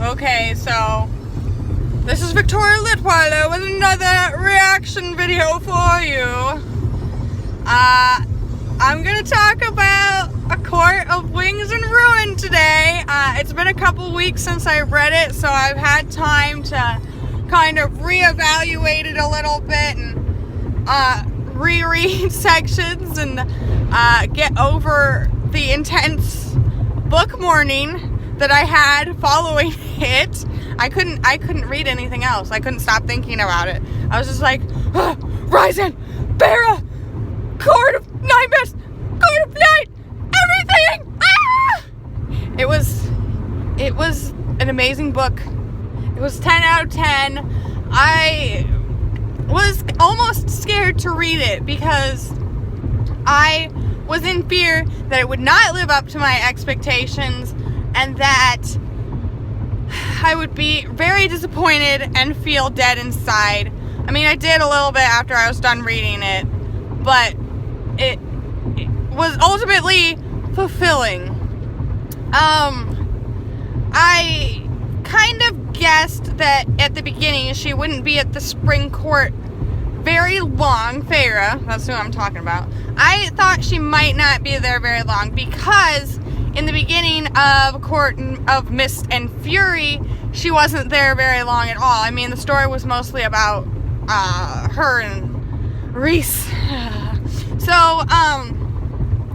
Okay, so this is Victoria Litweiler with another reaction video for you. I'm gonna talk about A Court of Wings and Ruin today. It's been a couple weeks since I read it, so I've had time to kind of reevaluate it a little bit and reread sections and get over the intense book morning that I had following it. I couldn't read anything else. I couldn't stop thinking about it. I was just like, Ryzen, Bera, Court of Nightmares, Court of Night, everything! Ah! It was an amazing book. It was 10 out of 10. I was almost scared to read it because I was in fear that it would not live up to my expectations and that I would be very disappointed and feel dead inside. I mean, I did a little bit after I was done reading it, but it was ultimately fulfilling. I kind of guessed that at the beginning she wouldn't be at the spring court very long. Feyre, that's who I'm talking about. I thought she might not be there very long because in the beginning of Court of Mist and Fury, she wasn't there very long at all. I mean, the story was mostly about her and Rhys. So,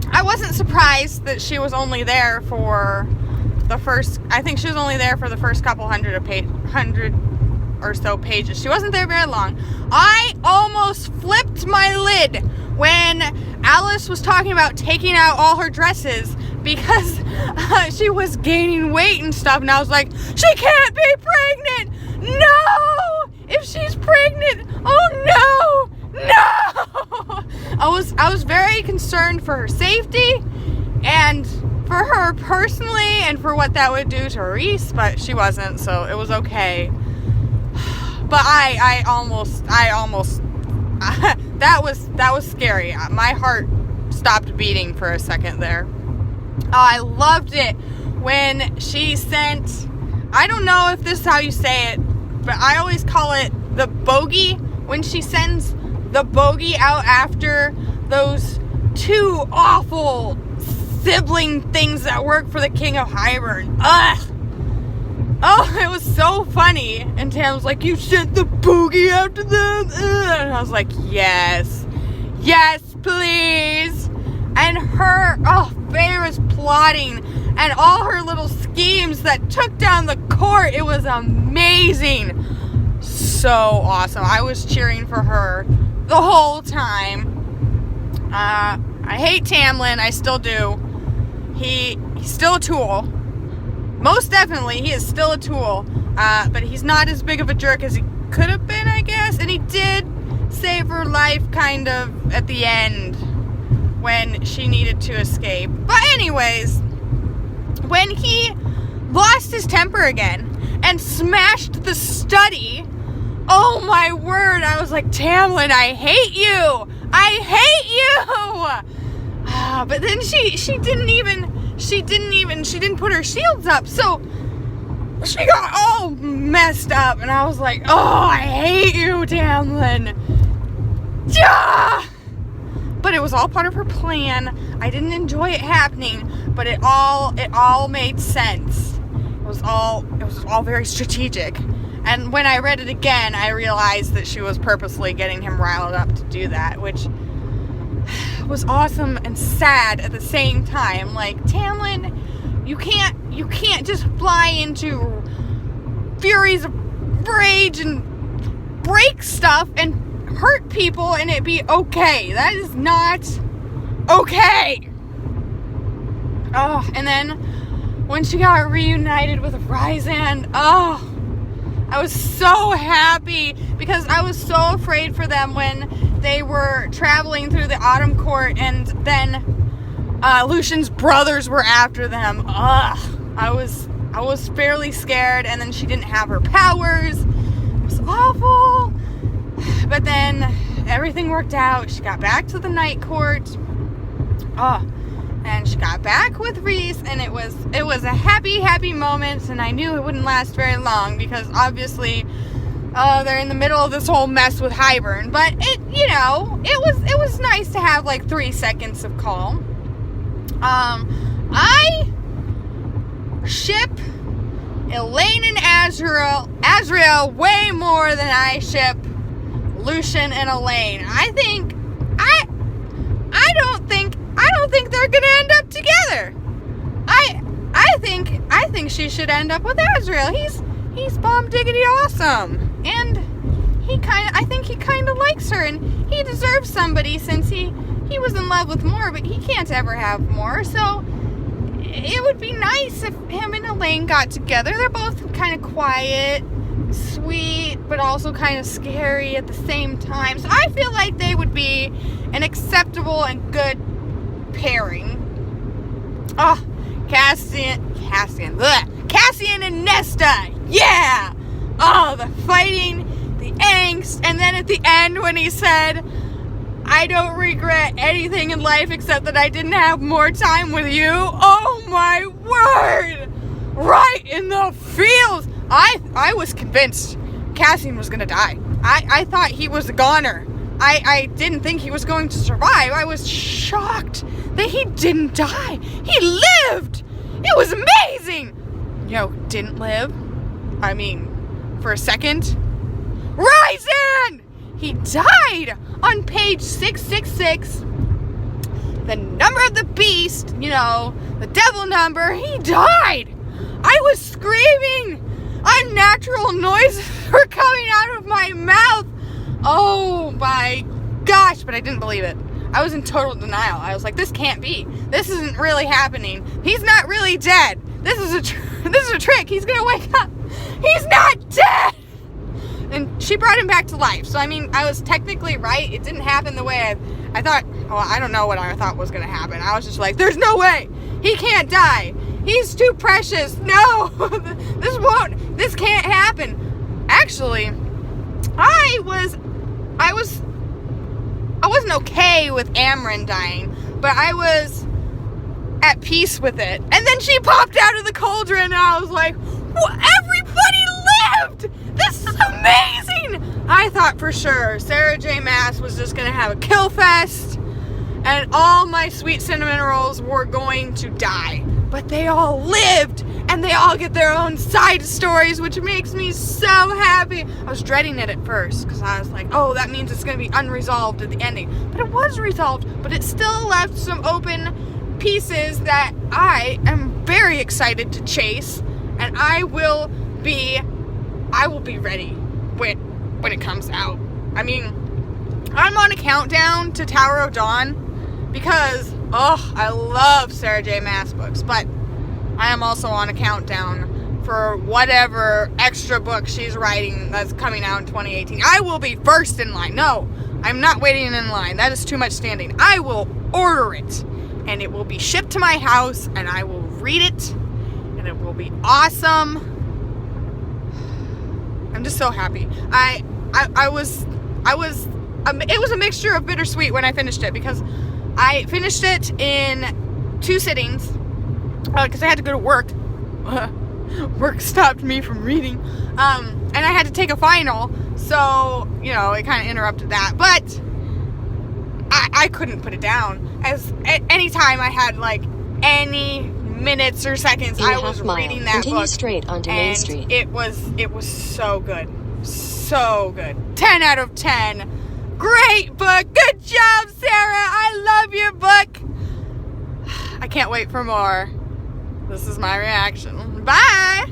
I wasn't surprised that she was only there for the first, I think she was only there for the first couple hundred or so pages. She wasn't there very long. I almost flipped my lid when Alice was talking about taking out all her dresses because she was gaining weight and stuff, and I was like, she can't be pregnant! No! If she's pregnant, oh no! I was very concerned for her safety and for her personally and for what that would do to Rhys, but she wasn't, so it was okay. But I almost that was scary. My heart stopped beating for a second there. I loved it when she sent, I don't know if this is how you say it, but I always call it the bogey, when she sends the bogey out after those two awful sibling things that work for the King of Hybern. Ugh! Oh, it was so funny. And Tam was like, you sent the bogey after them? Ugh. And I was like, yes. Yes, please. And her, Feyre's plotting and all her little schemes that took down the court. It was amazing. So awesome. I was cheering for her the whole time. I hate Tamlin. I still do. He's still a tool. Most definitely, he is still a tool. But he's not as big of a jerk as he could have been, I guess. And he did save her life kind of at the end when she needed to escape. But anyways, when he lost his temper again and smashed the study, oh my word, I was like, Tamlin, I hate you! I hate you! But then she didn't put her shields up, so she got all messed up, and I was like, oh, I hate you, Tamlin! Yeah! But it was all part of her plan. I didn't enjoy it happening, but it all made sense. It was all very strategic. And when I read it again, I realized that she was purposely getting him riled up to do that, which was awesome and sad at the same time. Like, Tamlin, you can't just fly into furies of rage and break stuff and hurt people and it be okay. That is not okay. Oh, and then when she got reunited with Ryzen, I was so happy because I was so afraid for them when they were traveling through the Autumn Court and then Lucian's brothers were after them. I was fairly scared, and then she didn't have her powers. It was awful. But then everything worked out. She got back to the Night Court. And she got back with Reese, and it was a happy moment, and I knew it wouldn't last very long because obviously they're in the middle of this whole mess with Highburn. But it was nice to have like 3 seconds of calm. I ship Elaine and Azriel way more than I ship Lucian and Elaine. I don't think they're gonna end up together. I think she should end up with Azriel. He's bomb diggity awesome, and I think he kind of likes her, and he deserves somebody since he was in love with Moore, but he can't ever have more. So it would be nice if him and Elaine got together. They're both kind of quiet, sweet, but also kind of scary at the same time. So I feel like they would be an acceptable and good pairing. Oh, Cassian and Nesta, yeah! Oh, the fighting, the angst, and then at the end when he said, I don't regret anything in life except that I didn't have more time with you. Oh my word! Right in the feels! I was convinced Cassian was gonna die. I thought he was a goner. I didn't think he was going to survive. I was shocked that he didn't die. He lived! It was amazing! Didn't live. I mean, for a second. Ryzen! He died on page 666. The number of the beast, the devil number, he died! I was screaming! Unnatural noises were coming out of my mouth! Oh my gosh, but I didn't believe it. I was in total denial. I was like, this can't be. This isn't really happening. He's not really dead. This is a trick. He's gonna wake up. He's not dead! And she brought him back to life. So, I mean, I was technically right. It didn't happen the way I thought. Well, I don't know what I thought was gonna happen. I was just like, there's no way. He can't die. He's too precious. No! This can't happen. Actually, I wasn't okay with Amryn dying, but I was at peace with it. And then she popped out of the cauldron, and I was like, everybody lived! This is amazing! I thought for sure Sarah J. Maas was just gonna have a kill fest, and all my sweet cinnamon rolls were going to die. But they all lived, and they all get their own side stories, which makes me so happy. I was dreading it at first, because I was like, oh, that means it's going to be unresolved at the ending. But it was resolved, but it still left some open pieces that I am very excited to chase, and I will be ready when it comes out. I mean, I'm on a countdown to Tower of Dawn, because I love Sarah J. Maas books, but I am also on a countdown for whatever extra book she's writing that's coming out in 2018. I will be first in line. No, I'm not waiting in line. That is too much standing. I will order it, and it will be shipped to my house, and I will read it, and it will be awesome. I'm just so happy. It was a mixture of bittersweet when I finished it, because I finished it in 2 sittings, because I had to go to work. Work stopped me from reading. And I had to take a final, so, it kind of interrupted that. But I couldn't put it down. As anytime I had, any minutes or seconds, I was reading that Continue book. Straight onto Main Street. It was so good. So good. 10 out of 10. Great book. Good job, Sarah. I love your book. I can't wait for more. This is my reaction. Bye.